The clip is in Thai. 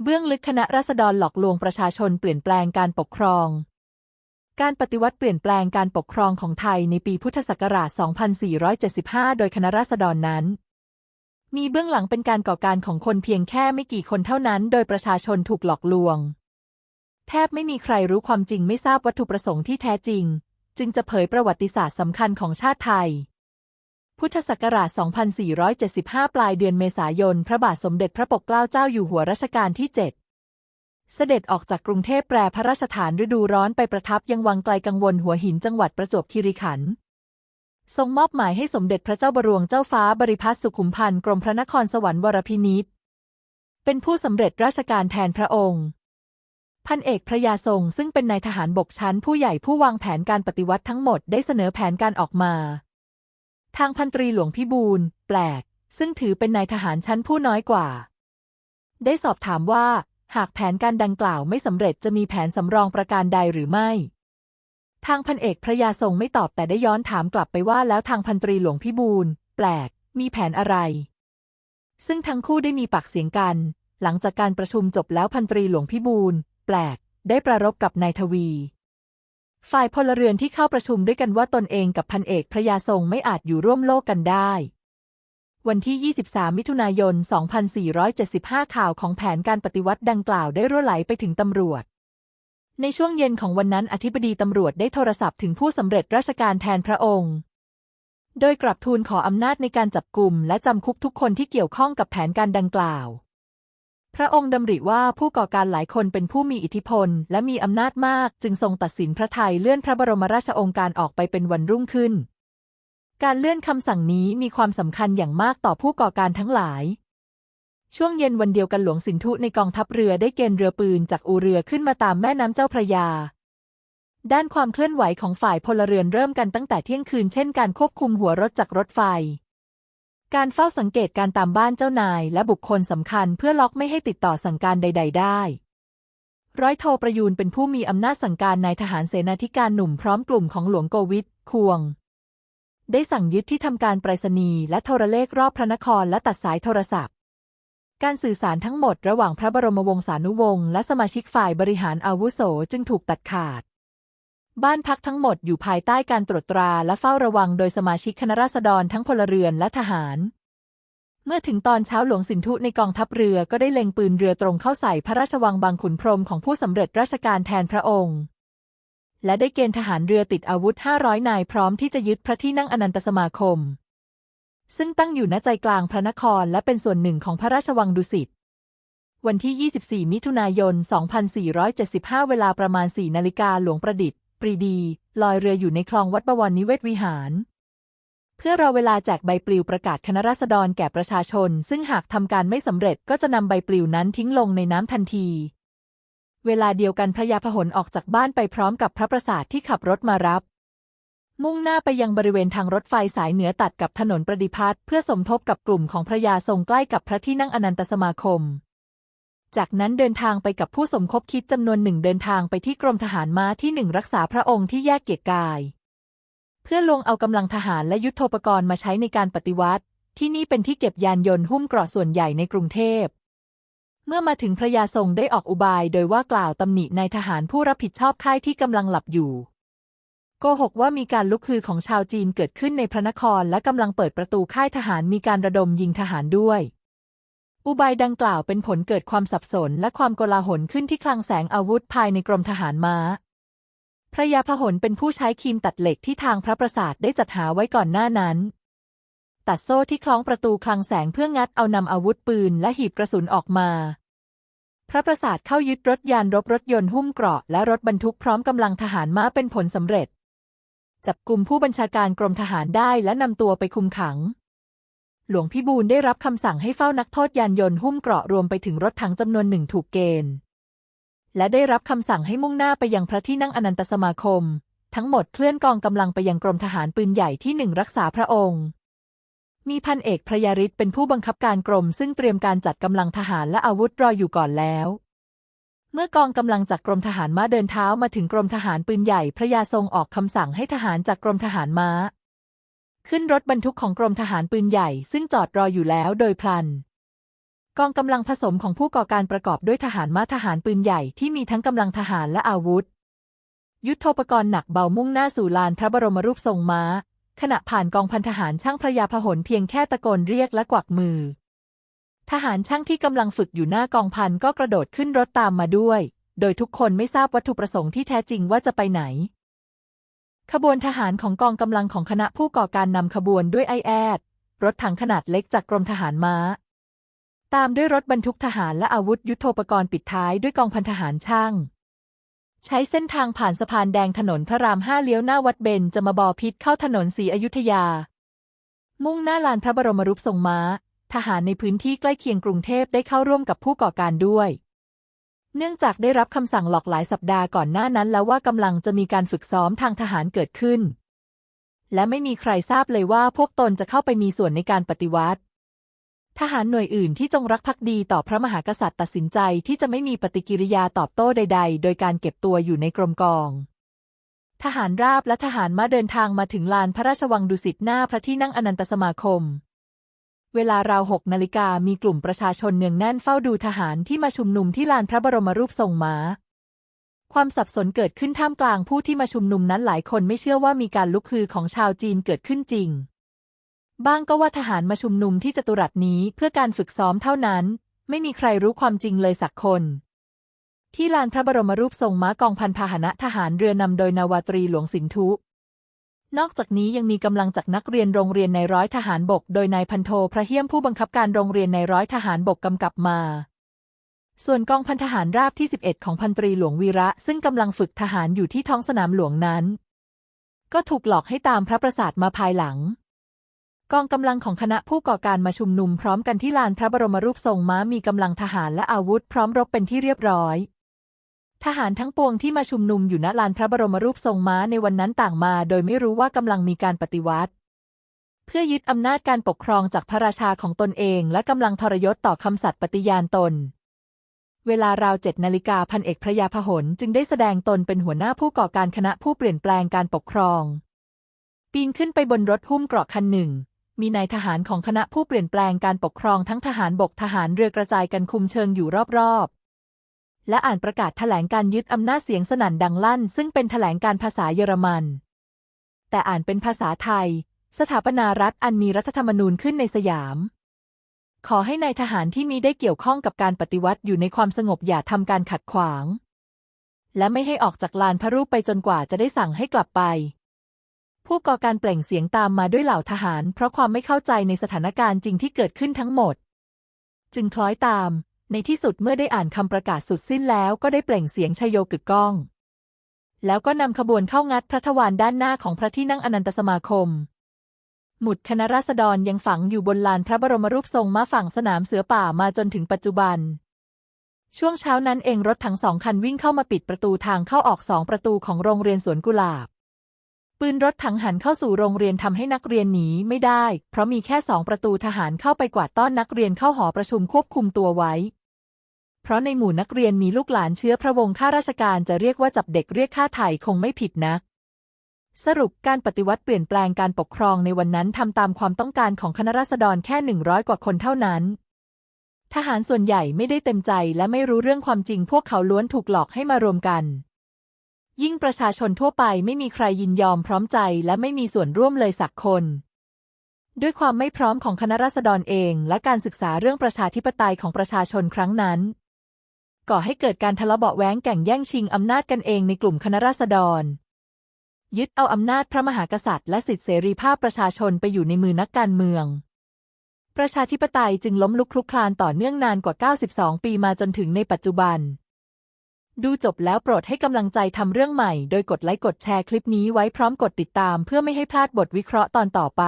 เบื้องลึกคณะราษฎรหลอกลวงประชาชนเปลี่ยนแปลงการปกครองการปฏิวัติเปลี่ยนแปลงการปกครองของไทยในปีพุทธศักราช 2475 โดยคณะราษฎรนั้นมีเบื้องหลังเป็นการก่อการของคนเพียงแค่ไม่กี่คนเท่านั้นโดยประชาชนถูกหลอกลวงแทบไม่มีใครรู้ความจริงไม่ทราบวัตถุประสงค์ที่แท้จริงจึงจะเผยประวัติศาสตร์สำคัญของชาติไทยพุทธศักราช 2475 ปลายเดือนเมษายนพระบาทสมเด็จพระปกเกล้าเจ้าอยู่หัวรัชกาลที่ 7เสด็จออกจากกรุงเทพแปรพระราชฐานฤดูร้อนไปประทับยังวังไกลกังวลหัวหินจังหวัดประจวบคีรีขันธ์ทรงมอบหมายให้สมเด็จพระเจ้าบรวงเจ้าฟ้าบริพัตรสุขุมพันธ์กรมพระนครสวรรค์วรพินิจเป็นผู้สำเร็จราชการแทนพระองค์พันเอกพระยาทรงซึ่งเป็นนายทหารบกชั้นผู้ใหญ่ผู้วางแผนการปฏิวัติทั้งหมดได้เสนอแผนการออกมาทางพันตรีหลวงพิบูลแปลกซึ่งถือเป็นนายทหารชั้นผู้น้อยกว่าได้สอบถามว่าหากแผนการดังกล่าวไม่สำเร็จจะมีแผนสำรองประการใดหรือไม่ทางพันเอกพระยาทรงไม่ตอบแต่ได้ย้อนถามกลับไปว่าแล้วทางพันตรีหลวงพิบูลแปลกมีแผนอะไรซึ่งทั้งคู่ได้มีปากเสียงกันหลังจากการประชุมจบแล้วพันตรีหลวงพิบูลแปลกได้ประรบกับนายทวีฝ่ายพลเรือนที่เข้าประชุมด้วยกันว่าตนเองกับพันเอกพระยาทรงไม่อาจอยู่ร่วมโลกกันได้วันที่ 23 มิถุนายน 2475 ข่าวของแผนการปฏิวัติดังกล่าวได้รั่วไหลไปถึงตำรวจในช่วงเย็นของวันนั้นอธิบดีตำรวจได้โทรศัพท์ถึงผู้สำเร็จราชการแทนพระองค์โดยกลับทูลขออำนาจในการจับกุมและจำคุกทุกคนที่เกี่ยวข้องกับแผนการดังกล่าวพระองค์ดำริว่าผู้ก่อการหลายคนเป็นผู้มีอิทธิพลและมีอำนาจมากจึงทรงตัดสินพระทัยเลื่อนพระบรมราชโองการออกไปเป็นวันรุ่งขึ้นการเลื่อนคำสั่งนี้มีความสำคัญอย่างมากต่อผู้ก่อการทั้งหลายช่วงเย็นวันเดียวกันหลวงสินธุในกองทัพเรือได้เกณฑ์เรือปืนจากอู่เรือขึ้นมาตามแม่น้ำเจ้าพระยาด้านความเคลื่อนไหวของฝ่ายพลเรือนเริ่มกันตั้งแต่เที่ยงคืนเช่นการควบคุมหัวรถจากรถไฟการเฝ้าสังเกตการตามบ้านเจ้านายและบุคคลสำคัญเพื่อล็อกไม่ให้ติดต่อสั่งการใดๆได้ร้อยโทประยูรเป็นผู้มีอำนาจสั่งการนายทหารเสนาธิการหนุ่มพร้อมกลุ่มของหลวงโกวิทควงได้สั่งยึดที่ทำการไปรษณีย์และโทรเลขรอบพระนครและตัดสายโทรศัพท์การสื่อสารทั้งหมดระหว่างพระบรมวงศานุวงศ์และสมาชิกฝ่ายบริหารอาวุโสจึงถูกตัดขาดบ้านพักทั้งหมดอยู่ภายใต้การตรวจตราและเฝ้าระวังโดยสมาชิกคณะราษฎรทั้งพลเรือนและทหารเมื่อถึงตอนเช้าหลวงสินธุในกองทัพเรือก็ได้เล็งปืนเรือตรงเข้าใส่พระราชวังบางขุนพรหมของผู้สำเร็จราชการแทนพระองค์และได้เกณฑ์ทหารเรือติดอาวุธ500 นายพร้อมที่จะยึดพระที่นั่งอนันตสมาคมซึ่งตั้งอยู่ณใจกลางพระนครและเป็นส่วนหนึ่งของพระราชวังดุสิตวันที่ 24 มิถุนายน 2475 เวลาประมาณ 4 นาฬิกาหลวงประดิษฐ์ปรีดีลอยเรืออยู่ในคลองวัดบวรนิเวศวิหารเพื่อรอเวลาแจกใบปลิวประกาศคณะราษฎรแก่ประชาชนซึ่งหากทำการไม่สำเร็จก็จะนำใบปลิวนั้นทิ้งลงในน้ำทันทีเวลาเดียวกันพระยาพหลออกจากบ้านไปพร้อมกับพระประสาทที่ขับรถมารับมุ่งหน้าไปยังบริเวณทางรถไฟสายเหนือตัดกับถนนประดิพัฒน์เพื่อสมทบกับกลุ่มของพระยาทรงใกล้กับพระที่นั่งอนันตสมาคมจากนั้นเดินทางไปกับผู้สมคบคิดจำนวนหนึ่งเดินทางไปที่กรมทหารม้าที่1รักษาพระองค์ที่แยกเกียรติกายเพื่อลงเอากำลังทหารและยุทโธปกรณ์มาใช้ในการปฏิวัติที่นี่เป็นที่เก็บยานยนต์หุ้มเกราะส่วนใหญ่ในกรุงเทพเมื่อมาถึงพระยาทรงได้ออกอุบายโดยว่ากล่าวตำหนินายทหารผู้รับผิดชอบค่ายที่กำลังหลับอยู่โกหกว่ามีการลุกฮือของชาวจีนเกิดขึ้นในพระนครและกำลังเปิดประตูค่ายทหารมีการระดมยิงทหารด้วยอุบายดังกล่าวเป็นผลเกิดความสับสนและความโกลาหลขึ้นที่คลังแสงอาวุธภายในกรมทหารม้าพระยาพหลเป็นผู้ใช้ครีมตัดเหล็กที่ทางพระปราสาทได้จัดหาไว้ก่อนหน้านั้นตัดโซ่ที่คล้องประตูคลังแสงเพื่องัดเอานำอาวุธปืนและหีบกระสุนออกมาพระปราสาทเข้ายึดรถยานรบรถยนต์หุ้มเกราะและรถบรรทุกพร้อมกำลังทหารม้าเป็นผลสำเร็จจับกุมผู้บัญชาการกรมทหารได้และนำตัวไปคุมขังหลวงพิบูลได้รับคำสั่งให้เฝ้านักโทษยานยนต์หุ้มเกราะรวมไปถึงรถถังจำนวนหนึ่งถูกเกณฑ์และได้รับคำสั่งให้มุ่งหน้าไปยังพระที่นั่งอนันตสมาคมทั้งหมดเคลื่อนกองกำลังไปยังกรมทหารปืนใหญ่ที่1รักษาพระองค์มีพันเอกพระยาฤทธิ์เป็นผู้บังคับการกรมซึ่งเตรียมการจัดกำลังทหารและอาวุธรออยู่ก่อนแล้วเมื่อกองกำลังจากกรมทหารม้าเดินเท้ามาถึงกรมทหารปืนใหญ่พระยาทรงออกคำสั่งให้ทหารจากกรมทหารม้าขึ้นรถบรรทุกของกรมทหารปืนใหญ่ซึ่งจอดรออยู่แล้วโดยพลัน กองกำลังผสมของผู้ก่อการประกอบด้วยทหารม้าทหารปืนใหญ่ที่มีทั้งกำลังทหารและอาวุธยุทโธปกรณ์หนักเบามุ่งหน้าสู่ลานพระบรมรูปทรงม้าขณะผ่านกองพันทหารช่างพระยาพหลเพียงแค่ตะโกนเรียกและกวักมือทหารช่างที่กำลังฝึกอยู่หน้ากองพันก็กระโดดขึ้นรถตามมาด้วยโดยทุกคนไม่ทราบวัตถุประสงค์ที่แท้จริงว่าจะไปไหนขบวนทหารของกองกำลังของคณะผู้ก่อการนำขบวนด้วยไอแอดรถถังขนาดเล็กจากกรมทหารม้าตามด้วยรถบรรทุกทหารและอาวุธยุทโธปกรณ์ปิดท้ายด้วยกองพันทหารช่างใช้เส้นทางผ่านสะพานแดงถนนพระราม5เลี้ยวหน้าวัดเบญจมาบพิตรเข้าถนนศรีอยุธยามุ่งหน้าลานพระบรมรูปทรงม้าทหารในพื้นที่ใกล้เคียงกรุงเทพได้เข้าร่วมกับผู้ก่อการด้วยเนื่องจากได้รับคำสั่งหลอกหลายสัปดาห์ก่อนหน้านั้นแล้วว่ากำลังจะมีการฝึกซ้อมทางทหารเกิดขึ้นและไม่มีใครทราบเลยว่าพวกตนจะเข้าไปมีส่วนในการปฏิวัติทหารหน่วยอื่นที่จงรักภักดีต่อพระมหากษัตริย์ตัดสินใจที่จะไม่มีปฏิกิริยาตอบโต้ใดๆโดยการเก็บตัวอยู่ในกรมกองทหารราบและทหารม้าเดินทางมาถึงลานพระราชวังดุสิตหน้าพระที่นั่งอนันตสมาคมเวลาราว6 นาฬิกามีกลุ่มประชาชนเนืองแน่นเฝ้าดูทหารที่มาชุมนุมที่ลานพระบรมรูปทรงม้าความสับสนเกิดขึ้นท่ามกลางผู้ที่มาชุมนุมนั้นหลายคนไม่เชื่อว่ามีการลุกฮือของชาวจีนเกิดขึ้นจริงบ้างก็ว่าทหารมาชุมนุมที่จตุรัสนี้เพื่อการฝึกซ้อมเท่านั้นไม่มีใครรู้ความจริงเลยสักคนที่ลานพระบรมรูปทรงม้ากองพันพาหนะทหารเรือนำโดยนาวาตรีหลวงสินธุนอกจากนี้ยังมีกำลังจากนักเรียนโรงเรียนในร้อยทหารบกโดยนายพันโทพระเหี้ยมผู้บังคับการโรงเรียนในร้อยทหารบกกำกับมาส่วนกองพันทหารราบที่11ของพันตรีหลวงวีระซึ่งกำลังฝึกทหารอยู่ที่ท้องสนามหลวงนั้นก็ถูกหลอกให้ตามพระประสาทมาภายหลังกองกำลังของคณะผู้ก่อการมาชุมนุมพร้อมกันที่ลานพระบรมรูปทรงม้ามีกำลังทหารและอาวุธพร้อมรบเป็นที่เรียบร้อยทหารทั้งปวงที่มาชุมนุมอยู่ณลานพระบรมรูปทรงม้าในวันนั้นต่างมาโดยไม่รู้ว่ากำลังมีการปฏิวัติเพื่อยึดอำนาจการปกครองจากพระราชาของตนเองและกำลังทรยศต่อคำสัตย์ปฏิญาณตนเวลาราว7 นาฬิกาพันเอกพระยาพหลจึงได้แสดงตนเป็นหัวหน้าผู้ก่อการคณะผู้เปลี่ยนแปลงการปกครองปีนขึ้นไปบนรถหุ้มเกราะคันหนึ่งมีนายทหารของคณะผู้เปลี่ยนแปลงการปกครองทั้งทหารบกทหารเรือกระจายกันคุมเชิงอยู่รอบๆและอ่านประกาศแถลงการยึดอำนาจเสียงสนั่นดังลั่นซึ่งเป็นแถลงการภาษาเยอรมันแต่อ่านเป็นภาษาไทยสถาปนารัฐอันมีรัฐธรรมนูญขึ้นในสยามขอให้นายทหารที่มีได้เกี่ยวข้องกับการปฏิวัติอยู่ในความสงบอย่าทำการขัดขวางและไม่ให้ออกจากลานพระรูปไปจนกว่าจะได้สั่งให้กลับไปผู้ก่อการเปล่งเสียงตามมาด้วยเหล่าทหารเพราะความไม่เข้าใจในสถานการณ์จริงที่เกิดขึ้นทั้งหมดจึงคล้อยตามในที่สุดเมื่อได้อ่านคำประกาศสุดสิ้นแล้วก็ได้เปล่งเสียงชัยโยกึกก้องแล้วก็นำขบวนเข้างัดพระทวารด้านหน้าของพระที่นั่งอนันตสมาคมหมุดคณะราษฎรยังฝังอยู่บนลานพระบรมรูปทรงม้าฝั่งสนามเสือป่ามาจนถึงปัจจุบันช่วงเช้านั้นเองรถทั้ง2 คันวิ่งเข้ามาปิดประตูทางเข้าออก2 ประตูของโรงเรียนสวนกุหลาบปืนรถถังหันเข้าสู่โรงเรียนทำให้นักเรียนหนีไม่ได้เพราะมีแค่2 ประตูทหารเข้าไปกวาดต้อนนักเรียนเข้าหอประชุมควบคุมตัวไว้เพราะในหมู่นักเรียนมีลูกหลานเชื้อพระวงศ์ข้าราชการจะเรียกว่าจับเด็กเรียกค่าไถ่คงไม่ผิดนักสรุปการปฏิวัติเปลี่ยนแปลงการปกครองในวันนั้นทำตามความต้องการของคณะราษฎรแค่100 กว่าคนเท่านั้นทหารส่วนใหญ่ไม่ได้เต็มใจและไม่รู้เรื่องความจริงพวกเขาล้วนถูกหลอกให้มารวมกันยิ่งประชาชนทั่วไปไม่มีใครยินยอมพร้อมใจและไม่มีส่วนร่วมเลยสักคนด้วยความไม่พร้อมของคณะราษฎรเองและการศึกษาเรื่องประชาธิปไตยของประชาชนครั้งนั้นก่อให้เกิดการทะเลาะเบาะแว้งแข่งแย่งชิงอำนาจกันเองในกลุ่มคณะราษฎรยึดเอาอำนาจพระมหากษัตริย์และสิทธิเสรีภาพประชาชนไปอยู่ในมือนักการเมืองประชาธิปไตยจึงล้มลุกคลุกคลานต่อเนื่องนานกว่า92 ปีมาจนถึงในปัจจุบันดูจบแล้วโปรดให้กำลังใจทำเรื่องใหม่โดยกดไลค์กดแชร์คลิปนี้ไว้พร้อมกดติดตามเพื่อไม่ให้พลาดบทวิเคราะห์ตอนต่อไป